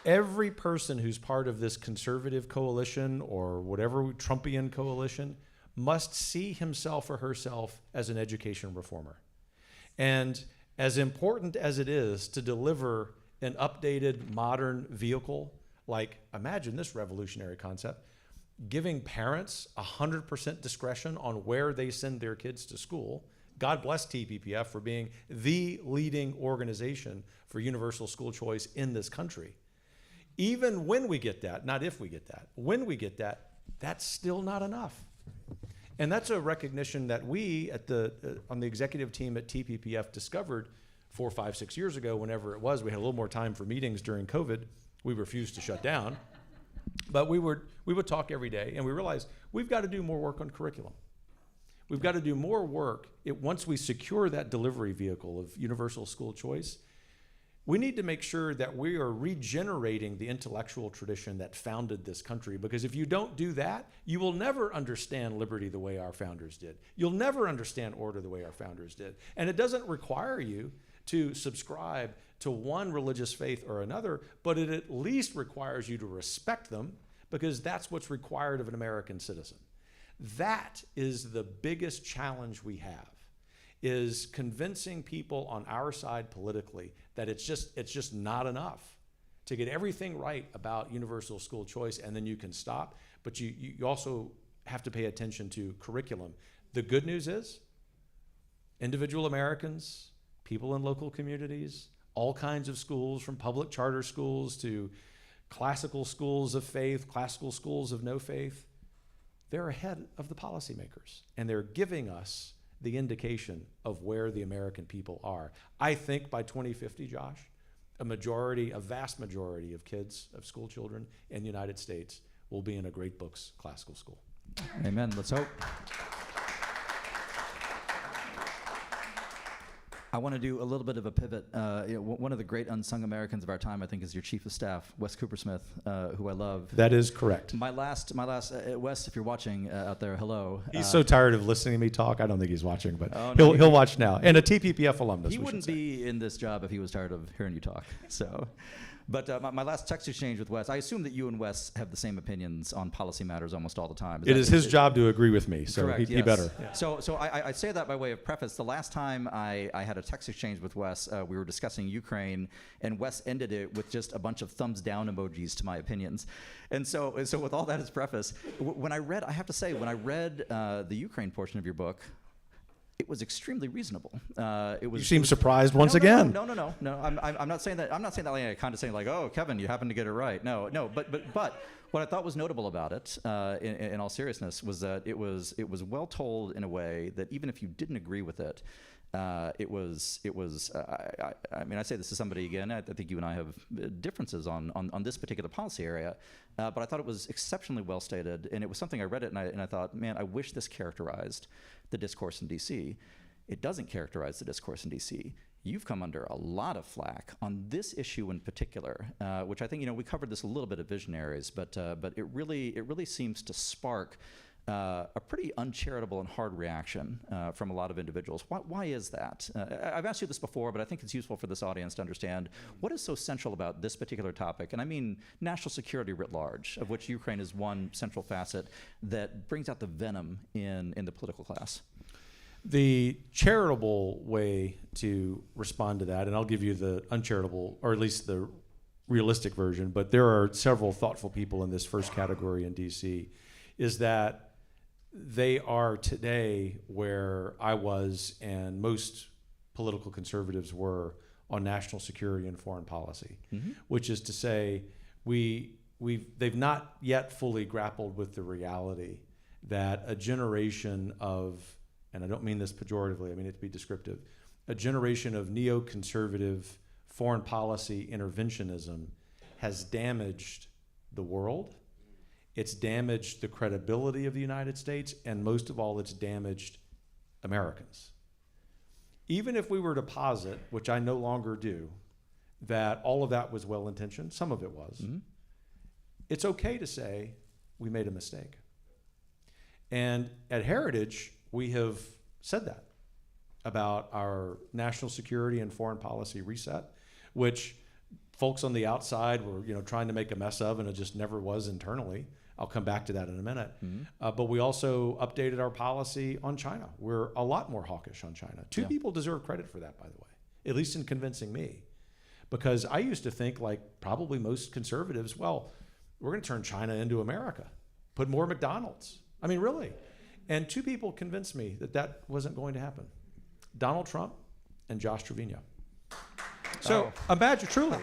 Every person who's part of this conservative coalition or whatever Trumpian coalition must see himself or herself as an education reformer. And as important as it is to deliver an updated, modern vehicle, like imagine this revolutionary concept, giving parents 100% discretion on where they send their kids to school. God bless TPPF for being the leading organization for universal school choice in this country. Even when we get that, not if we get that, when we get that, that's still not enough. And that's a recognition that we on the executive team at TPPF discovered 4, 5, 6 years ago, whenever it was. We had a little more time for meetings during COVID. We refused to shut down. But we would talk every day, and we realized we've got to do more work on curriculum. We've got to do more work. Once we secure that delivery vehicle of universal school choice, we need to make sure that we are regenerating the intellectual tradition that founded this country, because if you don't do that, you will never understand liberty the way our founders did. You'll never understand order the way our founders did. And it doesn't require you to subscribe to one religious faith or another, but it at least requires you to respect them, because that's what's required of an American citizen. That is the biggest challenge we have, is convincing people on our side politically that it's just not enough to get everything right about universal school choice and then you can stop, but you also have to pay attention to curriculum. The good news is individual Americans, people in local communities, all kinds of schools, from public charter schools to classical schools of faith, classical schools of no faith, they're ahead of the policymakers, and they're giving us the indication of where the American people are. I think by 2050, Josh, a vast majority of kids, of school children in the United States will be in a great books classical school. Amen. Let's hope. I want to do a little bit of a pivot. One of the great unsung Americans of our time, I think, is your chief of staff, Wes Coopersmith, who I love. That is correct. My last, Wes, if you're watching out there, hello. He's so tired of listening to me talk. I don't think he's watching, but no, he'll watch now. And a TPPF alumnus. He wouldn't be in this job if he was tired of hearing you talk. So. But my last text exchange with Wes, I assume that you and Wes have the same opinions on policy matters almost all the time. It is his job to agree with me, so correct, he better. Yeah. So I say that by way of preface. The last time I had a text exchange with Wes, we were discussing Ukraine, and Wes ended it with just a bunch of thumbs down emojis to my opinions. And so with all that as preface, when I read the Ukraine portion of your book, it was extremely reasonable. You seem surprised once again. No. I'm not saying that. I'm not saying that like condescending, like, oh, Kevin, you happened to get it right. No. But what I thought was notable about it, in all seriousness, was that it was well told in a way that even if you didn't agree with it, it was. I mean, I say this to somebody again. I think you and I have differences on this particular policy area, but I thought it was exceptionally well stated, and it was something I read it and I thought, man, I wish this characterized the discourse in D.C. It doesn't characterize the discourse in D.C. You've come under a lot of flack on this issue in particular, which I think we covered this a little bit at Visionaries, but it really seems to spark a pretty uncharitable and hard reaction from a lot of individuals. Why is that? I've asked you this before, but I think it's useful for this audience to understand what is so central about this particular topic, and I mean national security writ large, of which Ukraine is one central facet that brings out the venom in the political class. The charitable way to respond to that, and I'll give you the uncharitable, or at least the realistic version, but there are several thoughtful people in this first category in D.C., is that they are today where I was and most political conservatives were on national security and foreign policy, which is to say they've not yet fully grappled with the reality that a generation of, and I don't mean this pejoratively, I mean it to be descriptive, a generation of neoconservative foreign policy interventionism has damaged the world. It's damaged the credibility of the United States, and most of all, it's damaged Americans. Even if we were to posit, which I no longer do, that all of that was well-intentioned, some of it was, it's okay to say we made a mistake. And at Heritage, we have said that about our national security and foreign policy reset, which folks on the outside were trying to make a mess of, and it just never was internally. I'll come back to that in a minute. But we also updated our policy on China. We're a lot more hawkish on China. Two people deserve credit for that, by the way, at least in convincing me. Because I used to think, like probably most conservatives, well, we're going to turn China into America. put more McDonald's. I mean, really. And two people convinced me that that wasn't going to happen. Donald Trump and Josh Treviño. So imagine, truly,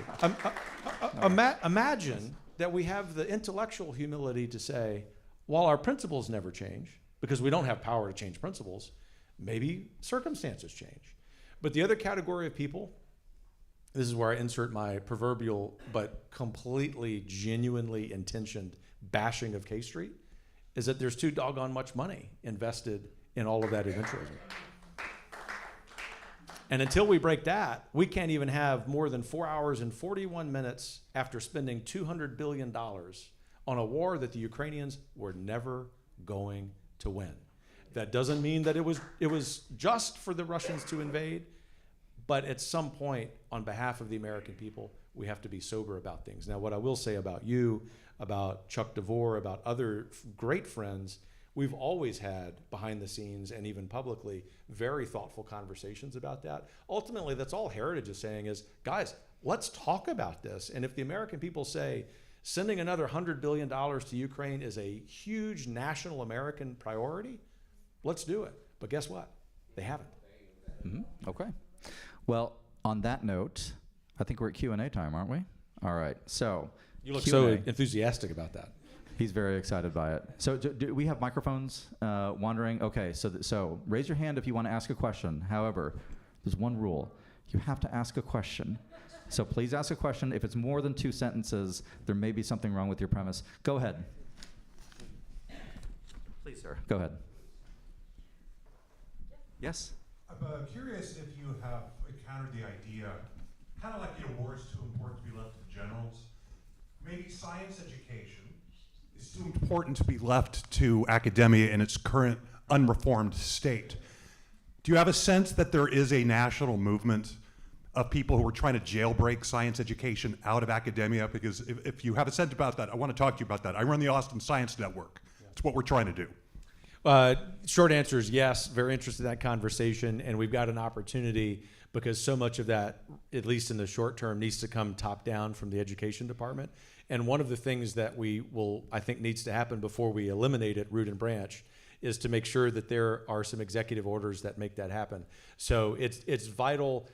imagine that we have the intellectual humility to say, while our principles never change, because we don't have power to change principles, maybe circumstances change. But the other category of people, this is where I insert my proverbial but completely genuinely intentioned bashing of K Street, is that there's too doggone much money invested in all of that eventualism. And until we break that, we can't even have more than 4 hours and 41 minutes after spending $200 billion on a war that the Ukrainians were never going to win. That doesn't mean that it was just for the Russians to invade, but at some point, on behalf of the American people, we have to be sober about things. Now, what I will say about you, about Chuck DeVore, about other great friends, we've always had behind the scenes and even publicly very thoughtful conversations about that. Ultimately, that's all Heritage is saying is, guys, let's talk about this. And if the American people say sending another $100 billion to Ukraine is a huge national American priority, let's do it. But guess what? They haven't. Mm-hmm. Okay. Well, on that note, I think we're at Q&A time, aren't we? All right. So you look Q&A. so enthusiastic about that. He's very excited by it. So do we have microphones wandering? Okay, so raise your hand if you want to ask a question. However, there's one rule. You have to ask a question. So please ask a question. If it's more than 2 sentences, there may be something wrong with your premise. Go ahead. Please, sir. Go ahead. Yes? I'm curious if you have encountered the idea, kind of like the award's too important to be left to generals, maybe science education is too important to be left to academia in its current unreformed state. Do you have a sense that there is a national movement of people who are trying to jailbreak science education out of academia? Because if you have a sense about that, I want to talk to you about that. I run the Austin Science Network. It's what we're trying to do. Short answer is yes, very interested in that conversation, and we've got an opportunity because so much of that, at least in the short term, needs to come top down from the education department. And one of the things that I think needs to happen before we eliminate it, root and branch, is to make sure that there are some executive orders that make that happen. So it's vital,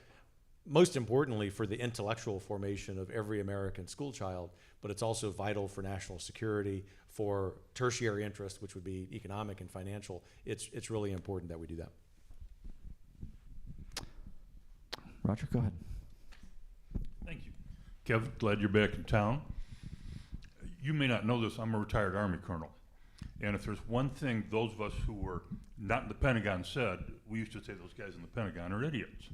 most importantly, for the intellectual formation of every American school child, but it's also vital for national security, for tertiary interest, which would be economic and financial. It's really important that we do that. Roger, go ahead. Thank you. Kev, glad you're back in town. You may not know this, I'm a retired Army colonel. And if there's one thing those of us who were not in the Pentagon said, we used to say those guys in the Pentagon are idiots.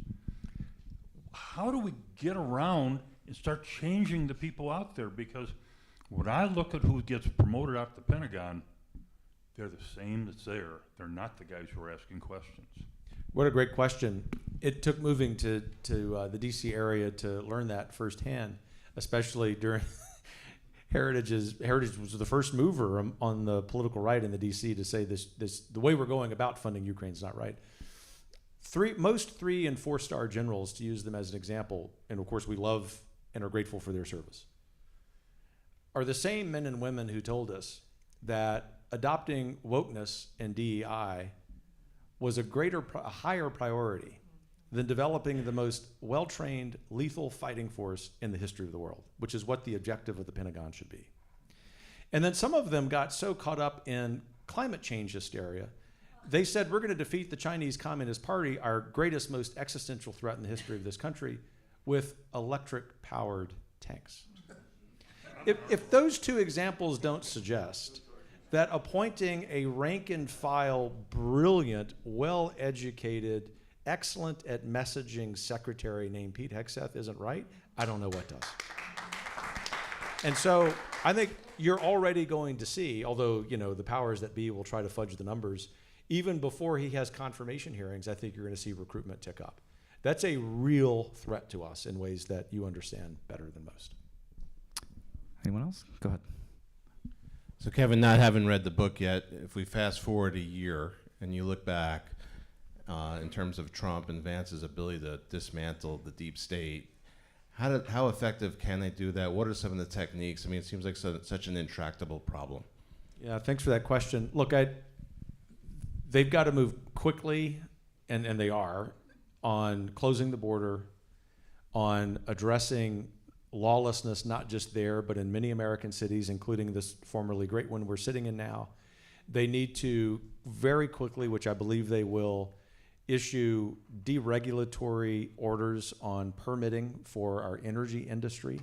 How do we get around and start changing the people out there? Because when I look at who gets promoted out the Pentagon, they're the same that's there. They're not the guys who are asking questions. What a great question. It took moving to the DC area to learn that firsthand, especially during Heritage was the first mover on the political right in the DC to say this the way we're going about funding Ukraine is not right. Most 3- and 4-star generals, to use them as an example, and of course we love and are grateful for their service, are the same men and women who told us that adopting wokeness and DEI was a higher priority than developing the most well-trained, lethal fighting force in the history of the world, which is what the objective of the Pentagon should be. And then some of them got so caught up in climate change hysteria, they said, we're going to defeat the Chinese Communist Party, our greatest, most existential threat in the history of this country, with electric-powered tanks. If those two examples don't suggest that appointing a rank-and-file, brilliant, well-educated, excellent at messaging secretary named Pete Hegseth isn't right, I don't know what does. And so I think you're already going to see, although the powers that be will try to fudge the numbers, even before he has confirmation hearings, I think you're going to see recruitment tick up. That's a real threat to us in ways that you understand better than most. Anyone else? Go ahead. So Kevin, not having read the book yet, if we fast forward a year and you look back in terms of Trump and Vance's ability to dismantle the deep state, how effective can they do that? What are some of the techniques? I mean, it seems like such an intractable problem. Yeah, thanks for that question. Look, they've got to move quickly, and they are, on closing the border, on addressing lawlessness, not just there, but in many American cities, including this formerly great one we're sitting in now. They need to very quickly, which I believe they will, issue deregulatory orders on permitting for our energy industry,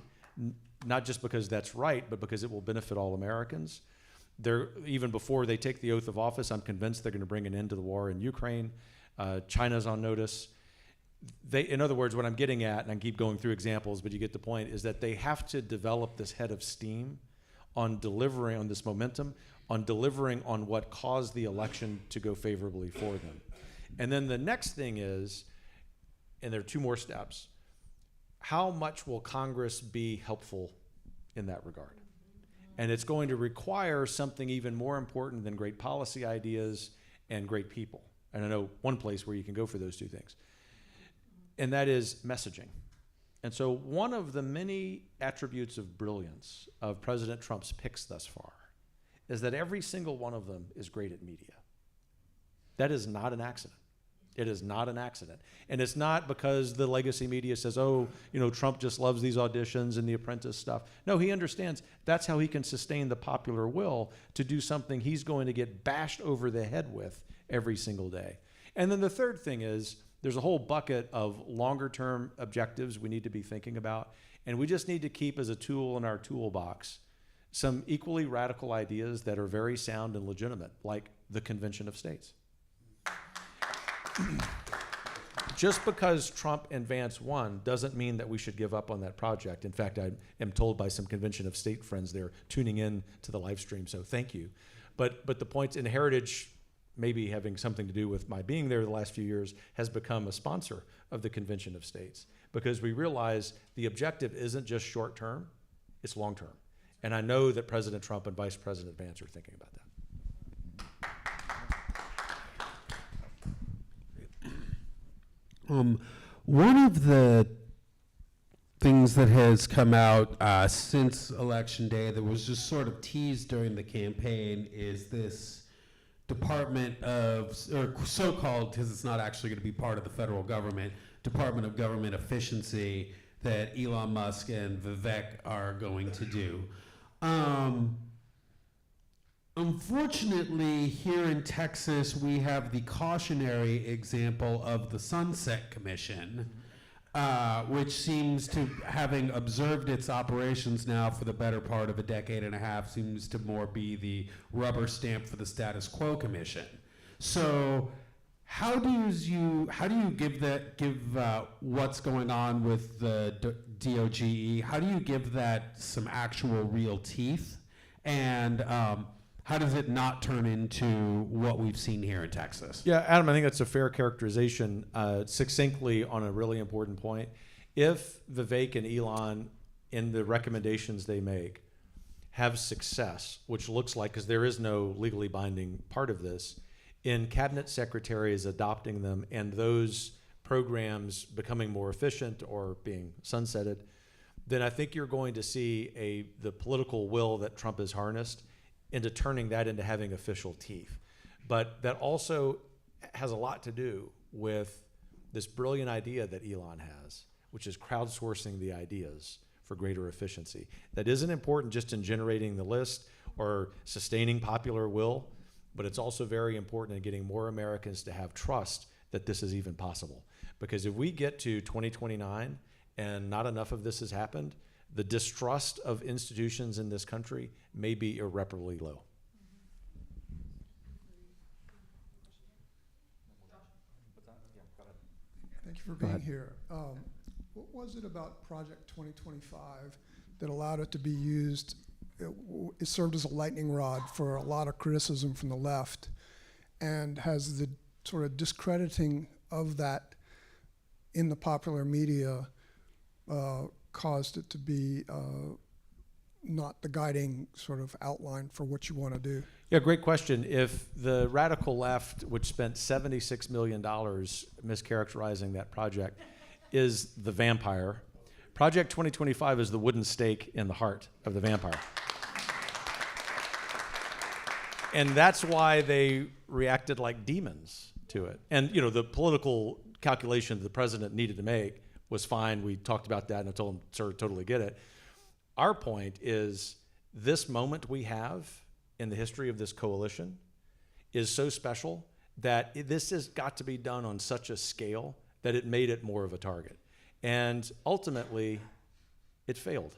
not just because that's right, but because it will benefit all Americans. Even before they take the oath of office, I'm convinced they're going to bring an end to the war in Ukraine. China's on notice. In other words, what I'm getting at, and I keep going through examples, but you get the point, is that they have to develop this head of steam on delivering on this momentum, on delivering on what caused the election to go favorably for them. And then the next thing is, and there are two more steps, how much will Congress be helpful in that regard? And it's going to require something even more important than great policy ideas and great people. And I know one place where you can go for those two things, and that is messaging. And so one of the many attributes of brilliance of President Trump's picks thus far is that every single one of them is great at media. That is not an accident. It is not an accident. And it's not because the legacy media says, oh, Trump just loves these auditions and the Apprentice stuff. No, he understands that's how he can sustain the popular will to do something he's going to get bashed over the head with every single day. And then the third thing is there's a whole bucket of longer term objectives we need to be thinking about. And we just need to keep as a tool in our toolbox some equally radical ideas that are very sound and legitimate, like the Convention of States. Just because Trump and Vance won doesn't mean that we should give up on that project. In fact, I am told by some Convention of State friends they're tuning in to the live stream, so thank you. But the points in Heritage, maybe having something to do with my being there the last few years, has become a sponsor of the Convention of States because we realize the objective isn't just short term, it's long term. And I know that President Trump and Vice President Vance are thinking about that. One of the things that has come out since Election Day that was just sort of teased during the campaign is this Department of, or so-called, because it's not actually going to be part of the federal government, Department of Government Efficiency that Elon Musk and Vivek are going to do. Unfortunately, here in Texas, we have the cautionary example of the Sunset Commission, which seems to, having observed its operations now for the better part of a decade and a half, seems to more be the rubber stamp for the status quo commission. So how do you give what's going on with the DOGE, how do you give that some actual real teeth? And how does it not turn into what we've seen here in Texas? Yeah, Adam, I think that's a fair characterization, succinctly on a really important point. If Vivek and Elon, in the recommendations they make, have success, which looks like, because there is no legally binding part of this, in cabinet secretaries adopting them and those programs becoming more efficient or being sunsetted, then I think you're going to see the political will that Trump has harnessed into turning that into having official teeth. But that also has a lot to do with this brilliant idea that Elon has, which is crowdsourcing the ideas for greater efficiency. That isn't important just in generating the list or sustaining popular will, but it's also very important in getting more Americans to have trust that this is even possible. Because if we get to 2029 and not enough of this has happened, the distrust of institutions in this country may be irreparably low. Thank you for being here. What was it about Project 2025 that allowed it to be used? It served as a lightning rod for a lot of criticism from the left, and has the sort of discrediting of that in the popular media caused it to be not the guiding sort of outline for what you want to do? Yeah, great question. If the radical left, which spent $76 million mischaracterizing that project, is the vampire, Project 2025 is the wooden stake in the heart of the vampire. And that's why they reacted like demons to it. And, you know, the political calculation that the president needed to make was fine. We talked about that, and I told him, sir, totally get it. Our point is this moment we have in the history of this coalition is so special that this has got to be done on such a scale that it made it more of a target. And ultimately, it failed.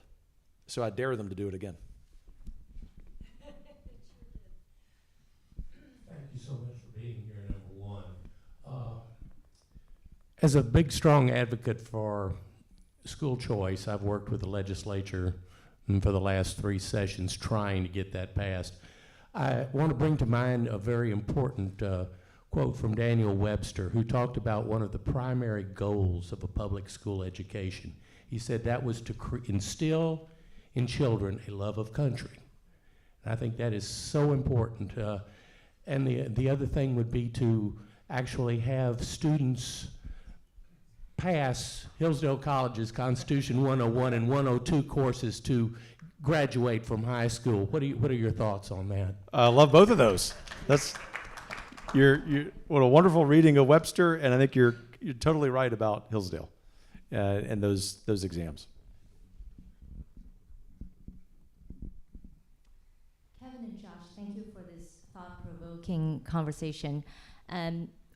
So I dare them to do it again. Thank you so much for being here, number one. As a big, strong advocate for school choice, I've worked with the legislature for the last 3 sessions trying to get that passed. I want to bring to mind a very important quote from Daniel Webster, who talked about one of the primary goals of a public school education. He said that was to instill in children a love of country. And I think that is so important. And the other thing would be to actually have students pass Hillsdale College's Constitution 101 and 102 courses to graduate from high school. What are your thoughts on that? I love both of those. That's what a wonderful reading of Webster, and I think you're totally right about Hillsdale and those exams. Kevin and Josh, thank you for this thought-provoking conversation.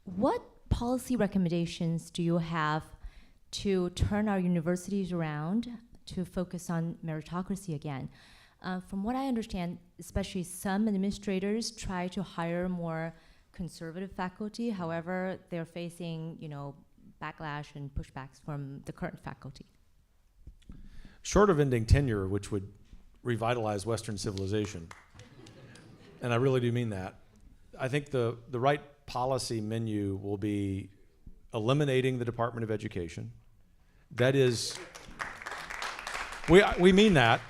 What policy recommendations do you have to turn our universities around to focus on meritocracy again? From what I understand, especially some administrators try to hire more conservative faculty. However, they're facing, backlash and pushbacks from the current faculty. Short of ending tenure, which would revitalize Western civilization, and I really do mean that, I think the right policy menu will be eliminating the Department of Education. That is, we mean that.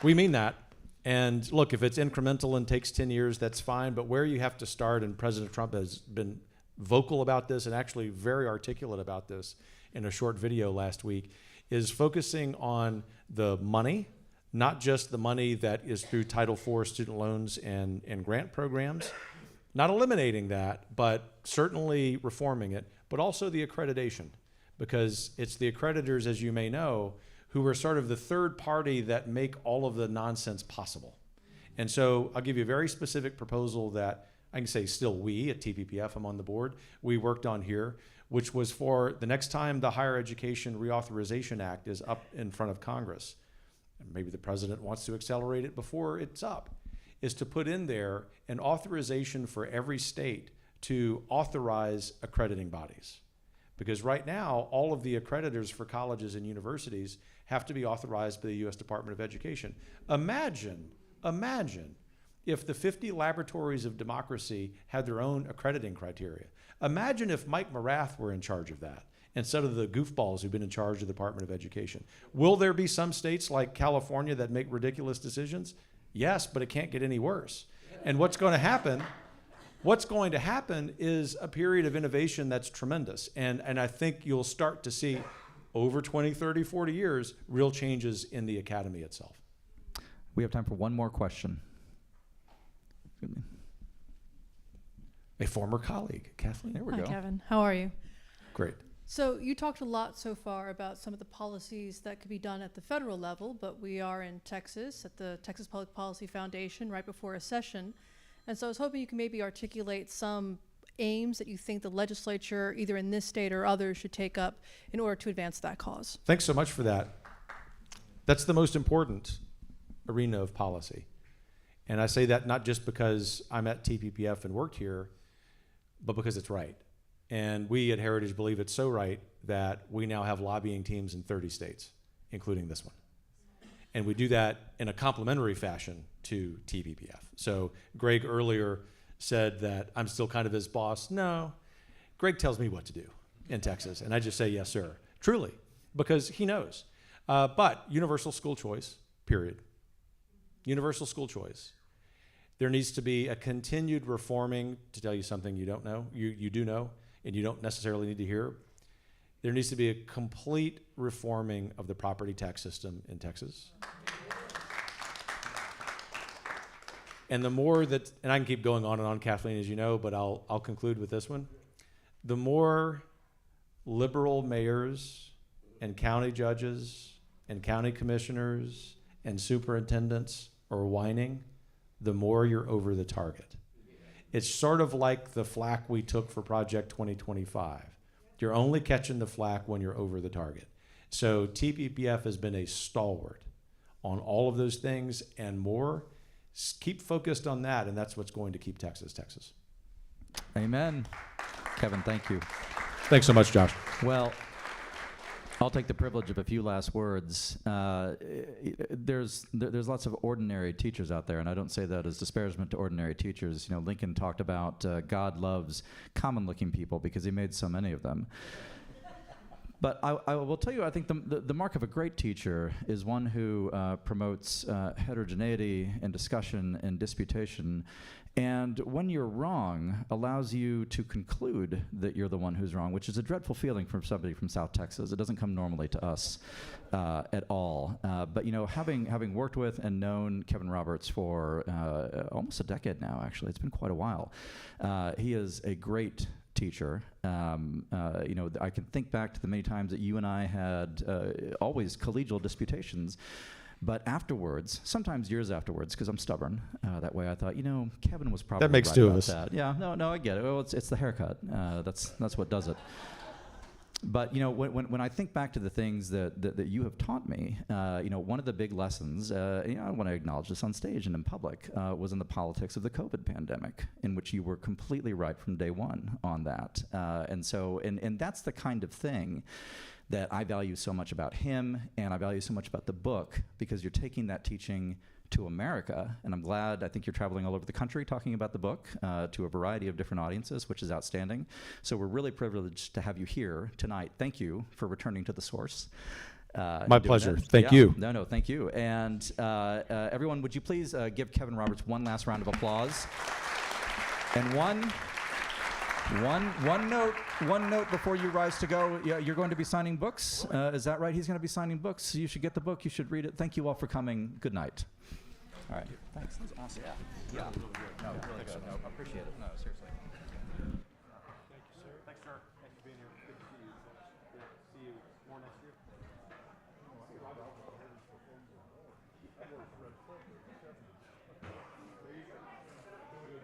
We mean that. And look, if it's incremental and takes 10 years, that's fine. But where you have to start, and President Trump has been vocal about this and actually very articulate about this in a short video last week, is focusing on the money, not just the money that is through Title IV student loans and grant programs, not eliminating that, but certainly reforming it, but also the accreditation, because it's the accreditors, as you may know, who are sort of the third party that make all of the nonsense possible. And so I'll give you a very specific proposal that I can say still we at TPPF, I'm on the board, we worked on here, which was for the next time the Higher Education Reauthorization Act is up in front of Congress, and maybe the president wants to accelerate it before it's up, is to put in there an authorization for every state to authorize accrediting bodies. Because right now, all of the accreditors for colleges and universities have to be authorized by the U.S. Department of Education. Imagine if the 50 laboratories of democracy had their own accrediting criteria. Imagine if Mike Morath were in charge of that, instead of the goofballs who've been in charge of the Department of Education. Will there be some states like California that make ridiculous decisions? Yes, but it can't get any worse. And what's going to happen is a period of innovation that's tremendous. And I think you'll start to see over 20, 30, 40 years, real changes in the academy itself. We have time for one more question. A former colleague, Kathleen, there we go. Hi, Kevin. How are you? Great. So you talked a lot so far about some of the policies that could be done at the federal level, but we are in Texas at the Texas Public Policy Foundation right before a session. And so I was hoping you could maybe articulate some aims that you think the legislature, either in this state or others, should take up in order to advance that cause. Thanks so much for that. That's the most important arena of policy. And I say that not just because I'm at TPPF and worked here, but because it's right. And we at Heritage believe it's so right that we now have lobbying teams in 30 states, including this one. And we do that in a complementary fashion to TPPF. So Greg earlier said that I'm still kind of his boss. No, Greg tells me what to do in Texas, and I just say, yes, sir, truly, because he knows. But universal school choice, period. Universal school choice. There needs to be a continued reforming, to tell you something you don't know, you do know, and you don't necessarily need to hear. There needs to be a complete reforming of the property tax system in Texas. And the more that, and I can keep going on and on, Kathleen, as you know, but I'll conclude with this one. The more liberal mayors and county judges and county commissioners and superintendents are whining, the more you're over the target. It's sort of like the flack we took for Project 2025. You're only catching the flack when you're over the target. So TPPF has been a stalwart on all of those things and more. Keep focused on that, and that's what's going to keep Texas, Texas. Amen. Kevin, thank you. Thanks so much, Josh. Well, I'll take the privilege of a few last words. There's lots of ordinary teachers out there, and I don't say that as disparagement to ordinary teachers. You know, Lincoln talked about God loves common-looking people because he made so many of them. But I will tell you, I think the mark of a great teacher is one who promotes heterogeneity and discussion and disputation, and when you're wrong, allows you to conclude that you're the one who's wrong, which is a dreadful feeling from somebody from South Texas. It doesn't come normally to us at all. But you know, having worked with and known Kevin Roberts for almost a decade now, actually, it's been quite a while. He is a great teacher. You know, I can think back to the many times that you and I had always collegial disputations, but afterwards, sometimes years afterwards, because I'm stubborn that way, I thought, you know, Kevin was probably that makes right two about of us. that. Yeah, no, I get it. Well, it's the haircut. That's what does it. But you know, when I think back to the things that you have taught me, you know, one of the big lessons, you know, I want to acknowledge this on stage and in public, was in the politics of the COVID pandemic, in which you were completely right from day one on that. And that's the kind of thing that I value so much about him, and I value so much about the book, because you're taking that teaching to America, and I'm glad. I think you're traveling all over the country talking about the book to a variety of different audiences, which is outstanding. So we're really privileged to have you here tonight. Thank you for returning to the source. My pleasure. Thank you. No, thank you. And everyone, would you please give Kevin Roberts one last round of applause? And one note before you rise to go. Yeah, you're going to be signing books. Is that right? He's going to be signing books. So you should get the book. You should read it. Thank you all for coming. Good night. All right. Thanks. That was awesome. Yeah. No, really good. No, appreciate it. No, seriously. Thank you, sir. Thanks, sir. Thanks for being here. Good to see you. See you more next year.